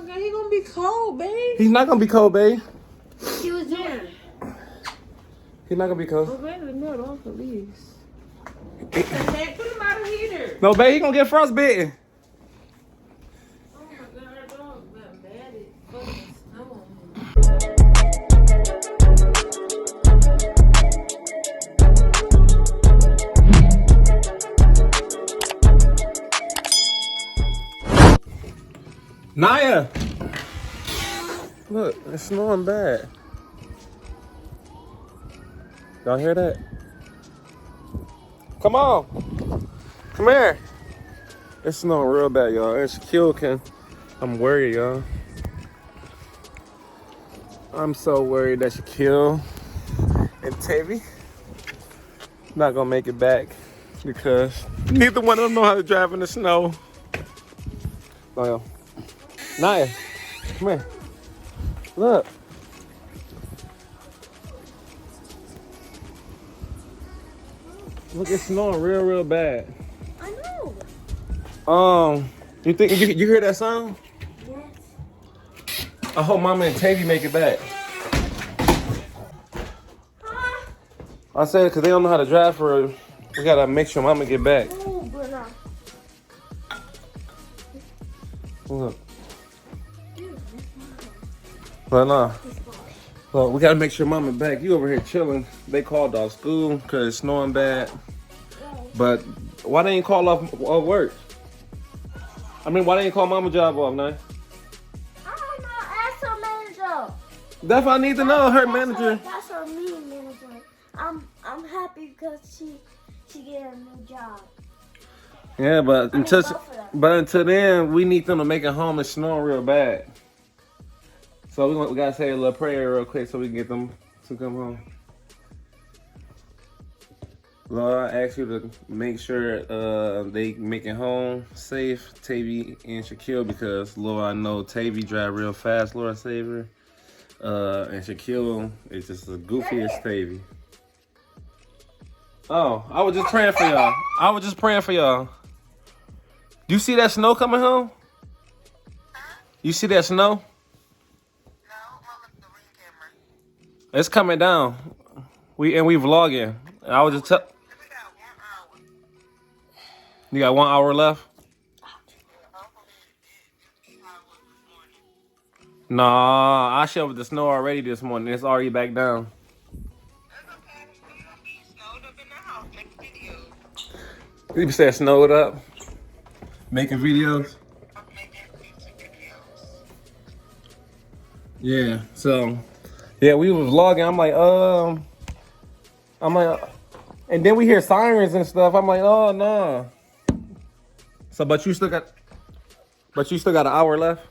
God, he gonna be cold, babe. He's not gonna be cold, babe. He was doing. He's not gonna be cold. Oh, baby, no, don't please. Put him out of heater. No, babe, he gonna get frostbitten. Oh my God, dog, man, bad it fucking snow. Naya! Look, it's snowing bad. Y'all hear that? Come on! Come here! It's snowing real bad, y'all. It's Shaquille. I'm worried, y'all. I'm so worried that Shaquille and Tavy not gonna make it back because neither one of them know how to drive in the snow. Naya. Naya, come here. Look. Look, it's snowing real bad. I know. You think you hear that sound? Yes. I hope Mama and Tavy make it back. I said because they don't know how to drive for real. We gotta make sure Mama get back. Oh, but Look. But look, we gotta make sure Mama back. You over here chilling. They called off school because it's snowing bad. But why they ain't call off work? I mean, why they ain't call Mama job off, man? I don't know. Ask her manager. That's what I need to know. Her manager. That's her mean manager. I'm happy because she get a new job. Yeah, but until then, we need them to make it home. It's snowing real bad. So we gotta say a little prayer real quick so we can get them to come home. Lord, I ask you to make sure they make it home safe, Tavy and Shaquille, because Lord, I know Tavy drive real fast, Lord save her. And Shaquille is just the goofiest Tavy. Oh, I was just praying for y'all. You see that snow coming home? You see that snow? It's coming down. We vlogging. I was just You got 1 hour left? Nah, I shoveled the snow already this morning. It's already back down. You said snowed up? Making videos? Yeah, so yeah, we was vlogging. I'm like, and then we hear sirens and stuff. I'm like, oh no. So, but you still got an hour left.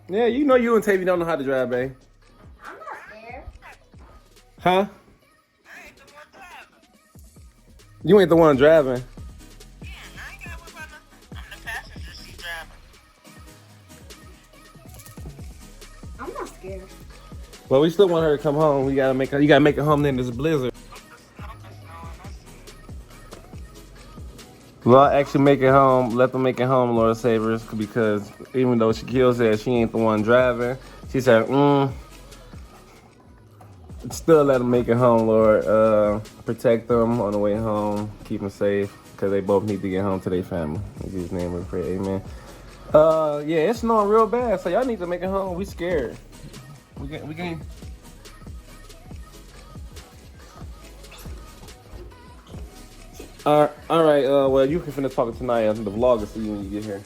Yeah, you know you and Tavy don't know how to drive, babe. I'm not scared. Huh? You ain't the one driving. Yeah, I ain't got one brother. I'm the passenger seat driver. I'm not scared. But we still want her to come home. You gotta make it home in this blizzard. Lord, actually make it home. Let them make it home, Lord save us, because even though Shaquille said she ain't the one driving, she said, still let them make it home, Lord. Protect them on the way home. Keep them safe, because they both need to get home to their family. In Jesus' name we pray, amen. Yeah, it's snowing real bad, so y'all need to make it home. We scared. We can. All right. Well, you can finish talking tonight. The vlog will see you when you get here.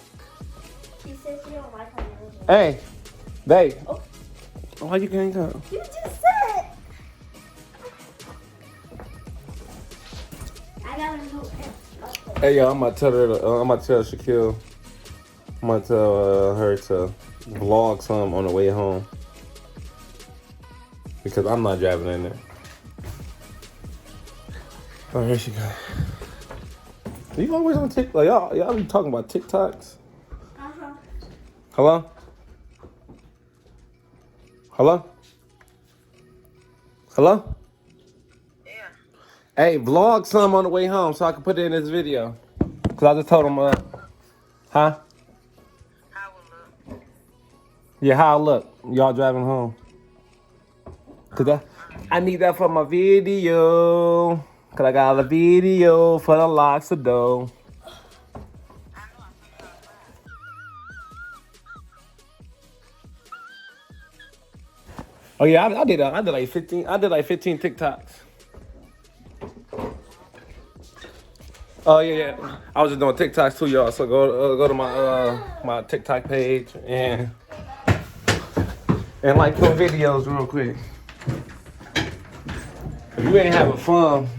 She says she don't like her manager. Hey, babe. Oh. Why you can't go? You just said. I got a new. Hey, yo, I'm gonna tell Shaquille. I'm gonna tell her to vlog some on the way home because I'm not driving in there. Oh, here she goes. You always on TikTok? Y'all be talking about TikToks? Uh-huh. Hello? Hello? Hello? Yeah. Hey, vlog some on the way home so I can put it in this video. Cause I just told him, huh? Yeah, how I look? Y'all driving home? Cause I need that for my video. Cause I got a video for the locks of dough. Oh yeah, I did. I did like 15. I did like 15 TikToks. Oh yeah. I was just doing TikToks too, y'all. So go to my my TikTok page and like some videos real quick. If you ain't having fun,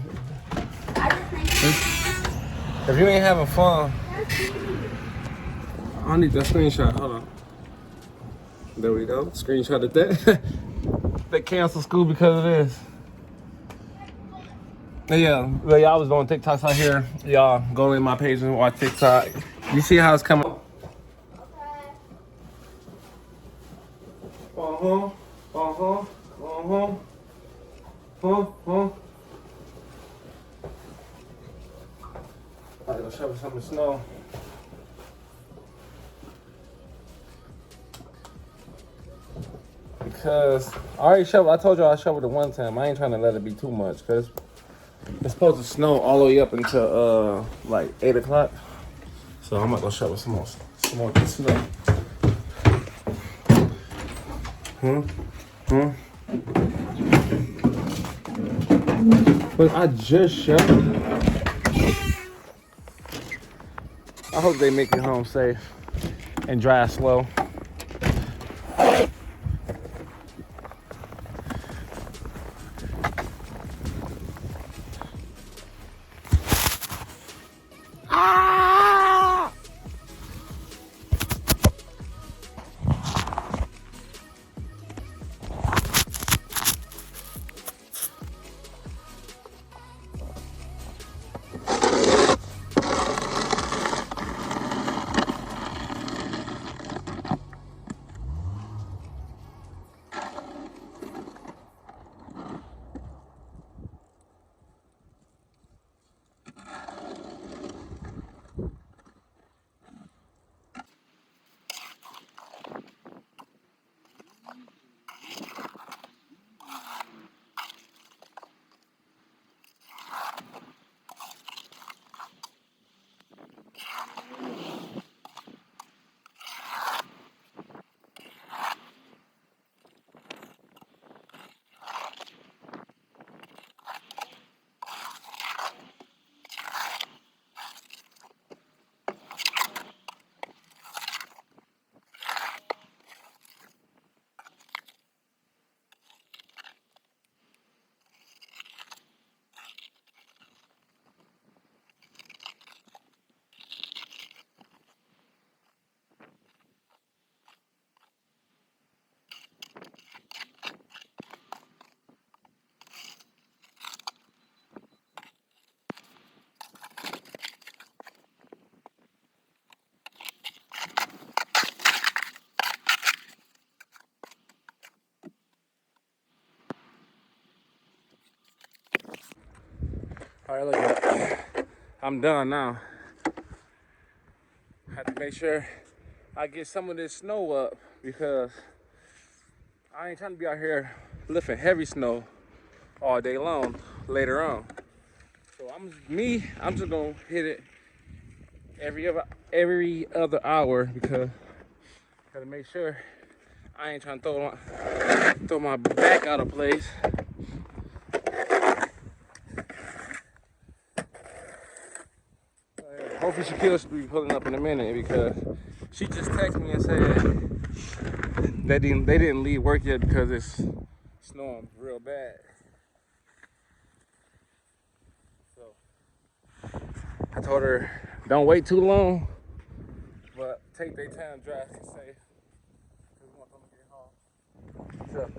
if you ain't having fun, I need that screenshot. Hold on. There we go. Screenshot of that. They canceled school because of this. Yeah, I was doing TikToks out here. Y'all go in my page and watch TikTok. You see how it's coming? Uh-huh. Uh-huh. Uh-huh. Huh. I gotta shovel some snow. Because I already shoveled. I told you I shoveled it one time. I ain't trying to let it be too much because it's supposed to snow all the way up until like 8 o'clock. So I'm not gonna shovel some more snow. But I just shoveled it. I hope they make it home safe and dry slow. All right, look at that. I'm done now. Have to make sure I get some of this snow up because I ain't trying to be out here lifting heavy snow all day long later on. So I'm just gonna hit it every other hour because I gotta make sure I ain't trying to throw my back out of place. Hopefully Shaquille should be pulling up in a minute because she just texted me and said they didn't leave work yet because it's snowing real bad. So I told her don't wait too long, but take their time, drive and safe. We want them to get home. So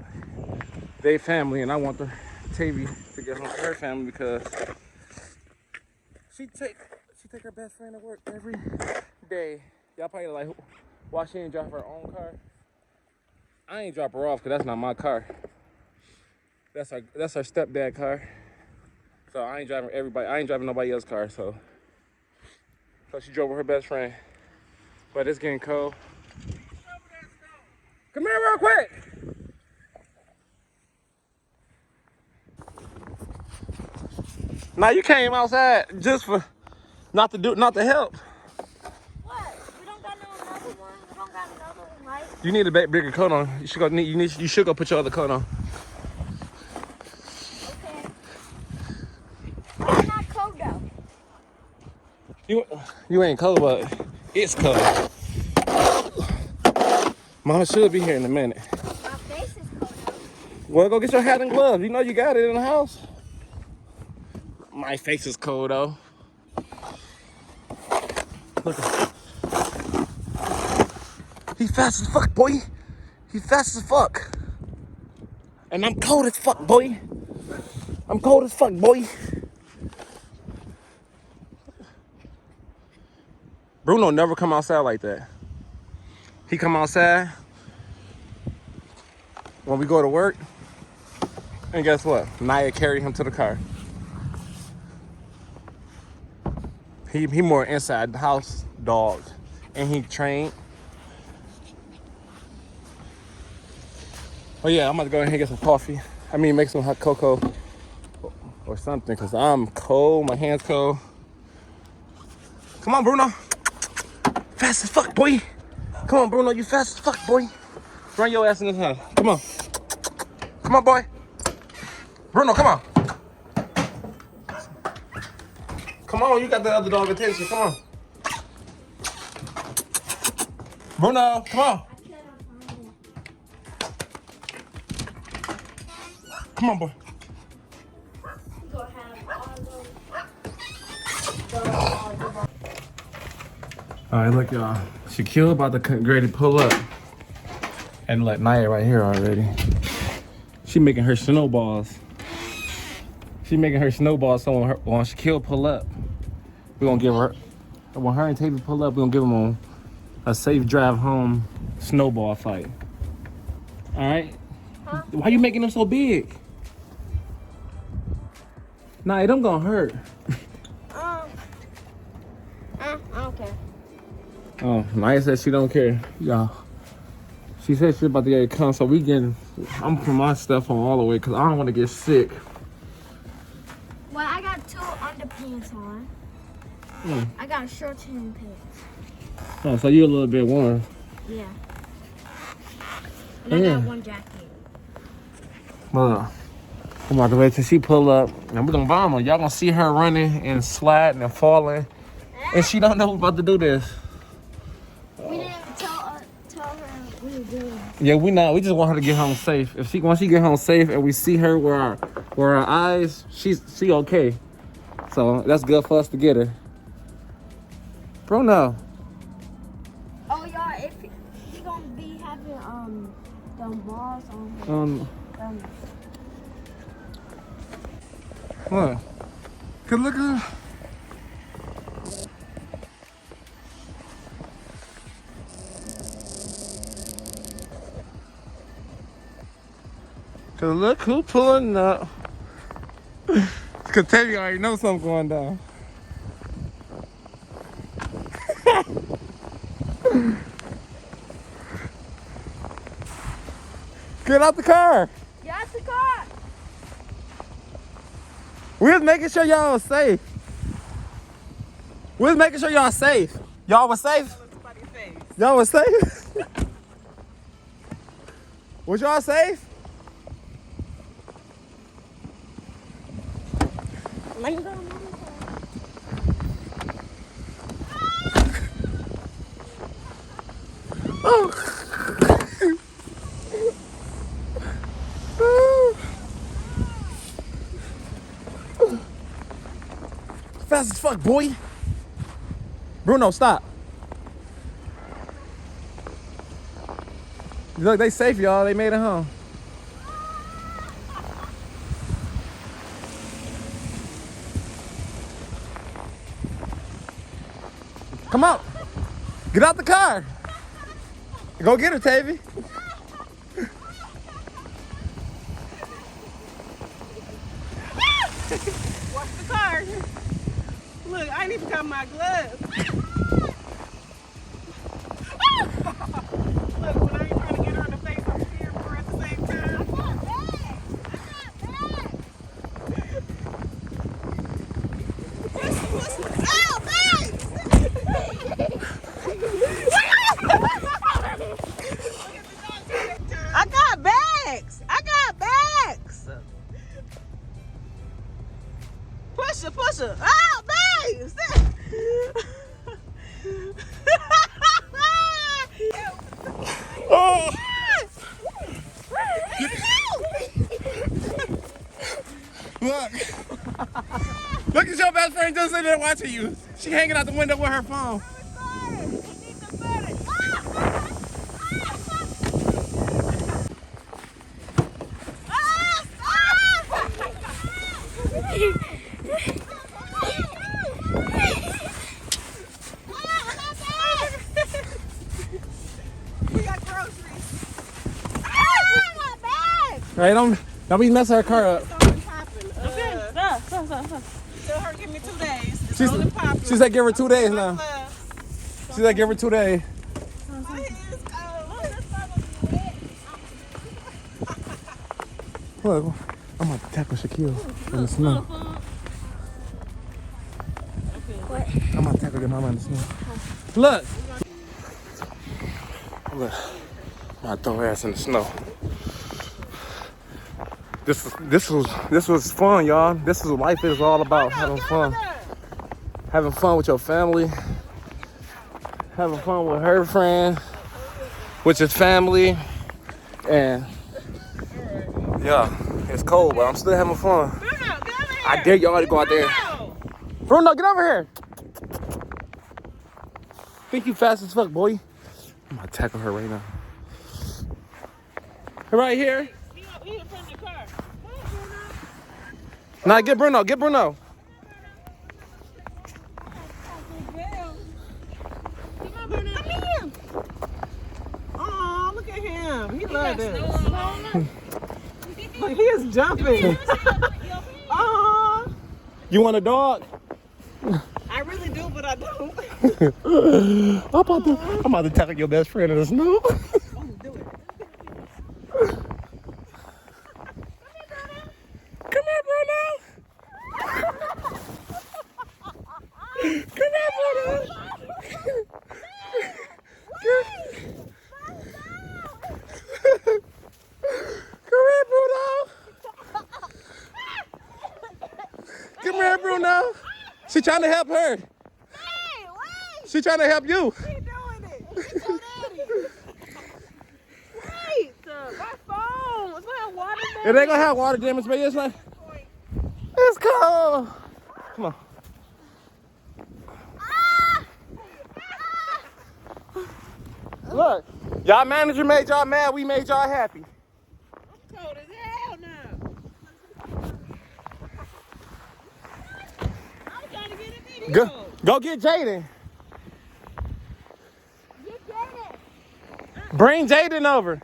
they family, and I want Tavy to get home to her family because she take her best friend to work every day. Y'all probably like, why she ain't drive her own car? I ain't drop her off because that's not my car. That's her stepdad car. So I ain't driving nobody else's car. So she drove with her best friend. But it's getting cold. Come here real quick. Now you came outside just for not to help. What? We don't got no another one. We don't got another one, right? You need a bigger coat on. You should go put your other coat on. Okay. I'm not cold though. You ain't cold, but it's cold. Mama should be here in a minute. My face is cold though. Well, go get your hat and gloves. You know you got it in the house. My face is cold though. Look at he fast as fuck, boy. He fast as fuck. And I'm cold as fuck, boy. I'm cold as fuck, boy. Bruno never come outside like that. He come outside when we go to work. And guess what? Naya carried him to the car. He more inside the house dog. And he trained. Oh yeah, I'm about to go ahead and get some coffee. I mean, make some hot cocoa or something, because I'm cold, my hands cold. Come on, Bruno. Fast as fuck, boy. Come on, Bruno, you fast as fuck, boy. Run your ass in this house. Come on. Come on, boy. Bruno, come on. Come on, you got the other dog attention. Come on. Bruno, come on. Come on, boy. All right, look, y'all. Shaquille about to get ready to pull up. And like Naya right here already. She making her snowballs. She making her snowballs, so when Shaquille pull up, we're gonna give her, when her and Tavy pull up, we're gonna give them a safe drive home snowball fight. All right? Huh? Why you making them so big? Nah, them gonna hurt. I don't care. Oh, Naya said she don't care. Y'all. She said she's about to get it come, so I'm putting my stuff on all the way because I don't want to get sick. Well, I got 2 underpants on. I got shorts and pants. Oh, so you're a little bit warm. Yeah. And I got 1 jacket. I'm about to wait till she pull up, and we're gonna bomb her. Y'all gonna see her running and sliding and falling, and she don't know we're about to do this. We didn't tell her we were doing. Yeah, we not. We just want her to get home safe. Once she get home safe, and we see her where our eyes, she okay. So that's good for us to get her. Bruno. Oh, y'all, if he gonna be having them balls on him. What? Good looking. Cause look who pulling up. Cause Tavy already know something going down. Get out the car. Get out the car. We was making sure y'all was safe. We was making sure y'all safe. Y'all was safe? Y'all was safe? Was y'all safe? Fast as fuck, boy. Bruno, stop. Look, they safe, y'all. They made it home. Come on. Get out the car. Go get her, Tavy. Watch the car. Look, I ain't even got my gloves. Look, when I ain't trying to get her in the face. Look. Look at your best friend just sitting there watching you. She hanging out the window with her phone. Hey, don't be messing her car up. Tell her give me 2 days. It's only popping. She said give her 2 days now. She said give her 2 days. Look, I'm gonna tackle Shaquille in the snow. I'm gonna tackle your mama in the snow. Look. Look. I'm gonna throw her ass in the snow. This was fun, y'all. This is what life is all about. Having fun. Having fun with your family. Having fun with her friend. With his family. And yeah, it's cold, but I'm still having fun. I dare y'all to go out there. Bruno, get over here. Think you fast as fuck, boy. I'm gonna tackle her right now. Right here. Nah, get Bruno. Get Bruno. Oh, look at him. He loves this. Look, he is jumping. Oh, You want a dog? I really do, but I don't. I'm about to tackle your best friend in the snow. Oh, do it. Come here, Bruno. Come here, Bruno. Come here, Bruno. Come here, Bruno. She trying to help her. She trying to help you. He doing it. It's so daddy. Wait, my phone. It's not water It ain't gonna have water damage, but it's like, it's cold. Come on. Look, y'all manager made y'all mad, we made y'all happy. I'm cold as hell now. I'm trying to get a video. Go get Jaden. Bring Jaden over.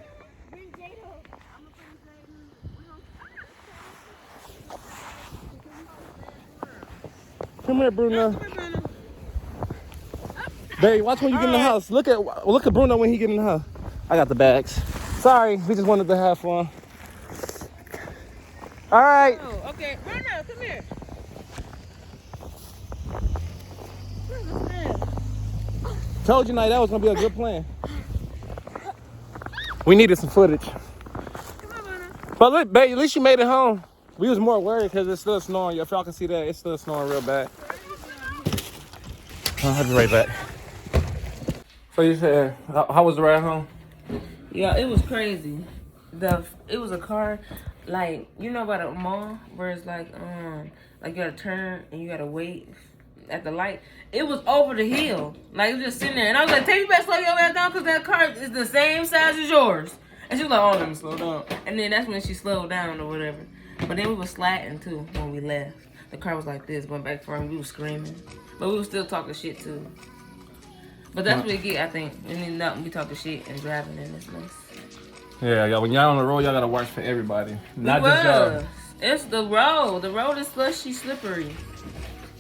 Come here, Bruno. Babe, watch when you get in the house. Look at Bruno when he get in the house. I got the bags. Sorry, we just wanted to have fun. All right. Oh, okay. Bruno, come here. Told you, Night, that was gonna be a good plan. We needed some footage. Come on, Bruno. But look, babe, at least you made it home. We was more worried because it's still snowing. If y'all can see that, it's still snowing real bad. I'll be right back. So you said, how was the ride home? Yeah, it was crazy. It was a car, like, you know about a mall where it's like you gotta turn and you gotta wait at the light. It was over the hill, like it was just sitting there, and I was like, "Take you back, slow your ass down, cause that car is the same size as yours." And she was like, "Oh, let me slow down." And then that's when she slowed down or whatever. But then we were slatting too when we left. The car was like this, went back for me. We were screaming, but we were still talking shit too. But that's what it get, I think. We need nothing. We talking shit and driving in this mess. Yeah, y'all. When y'all on the road, y'all gotta watch for everybody, not just y'all. It's the road. The road is slushy, slippery.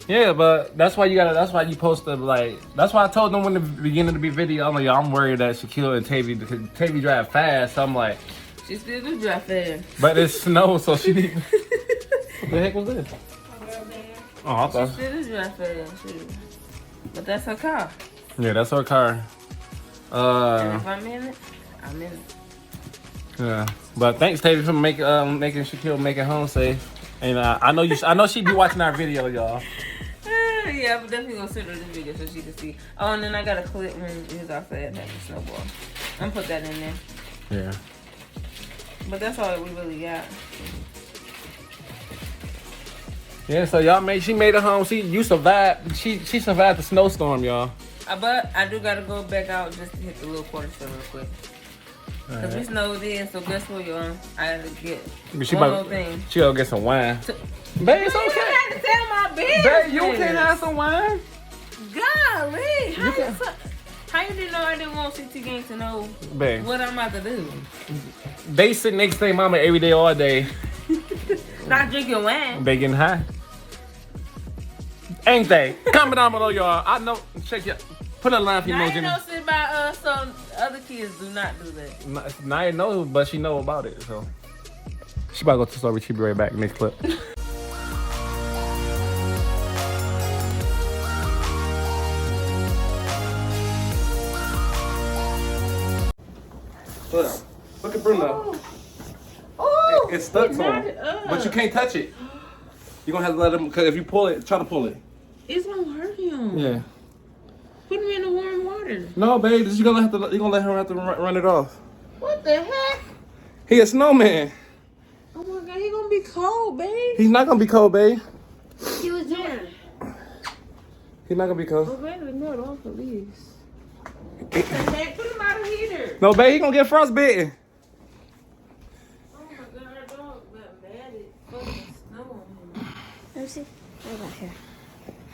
Yeah, but that's why you gotta. That's why you post the like. That's why I told them when the beginning of the video, I'm like, I'm worried that Shaquille and Tavy, because Tavy drive fast. So I'm like, She still do drive fast. but it's snow, so she need. What the heck was this? Oh, I She thought. still do drive fast. Shoot. But that's her car. Yeah, that's her car. And if I'm in it, I'm in it. Yeah, but thanks, Tavy, for making Shaquille make it home safe. And I know she be watching our video, y'all. Yeah, but definitely gonna send her this video so she can see. Oh, and then I got a clip when he was outside having a snowball. I'm gonna put that in there. Yeah. But that's all that we really got. Yeah, so y'all she made it home. You survived. She survived the snowstorm, y'all. But I do gotta go back out just to hit the little quarter store real quick. Cause we snowed in, so guess what, y'all? I gotta get one more thing. She gonna get some wine. Babe, it's You okay. have to tell my business. Babe, you can have some wine. Golly, You can- how you didn't know I didn't want CT Gang to know Babe, what I'm about to do? they sit next to their mama every day, all day. Not drinking wine. They getting high. Ain't they? Comment down below, y'all. I know. Check your. Put a laugh Now emoji. you know sit by us, so other kids do not do that. Naya knows, but she know about it, so. She about to go to the store. She'll be right back. Next clip. Look at Bruno. Oh, It's stuck to knocked him. it up. But you can't touch it. You're gonna have to let him, because if you pull it, try to pull it. It's gonna hurt him. Yeah. Put him in the warm water. No, babe, you're gonna let her have to run it off. What the heck? He a snowman. Oh my God, he gonna be cold, babe. He's not gonna be cold, babe. He was doing. He's not gonna be Oh, cold. baby, melt off at least. What the heck? Put him out of heater. No, babe, he gonna get frostbitten. Oh my God, our dog got mad at fucking snow on him. Let me see. What about here?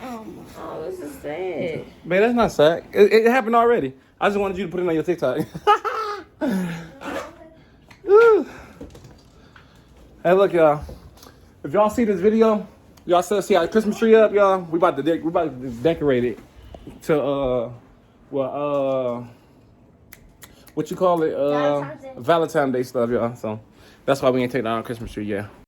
Oh, this is sad. Babe, that's not sad. It happened already. I just wanted you to put it on your TikTok. Woo. Hey, look, y'all. If y'all see this video, y'all still see our Christmas tree up, y'all. We about to decorate it to what you call it? Valentine's Day. Valentine's Day stuff, y'all. So that's why we ain't taking down our Christmas tree yet.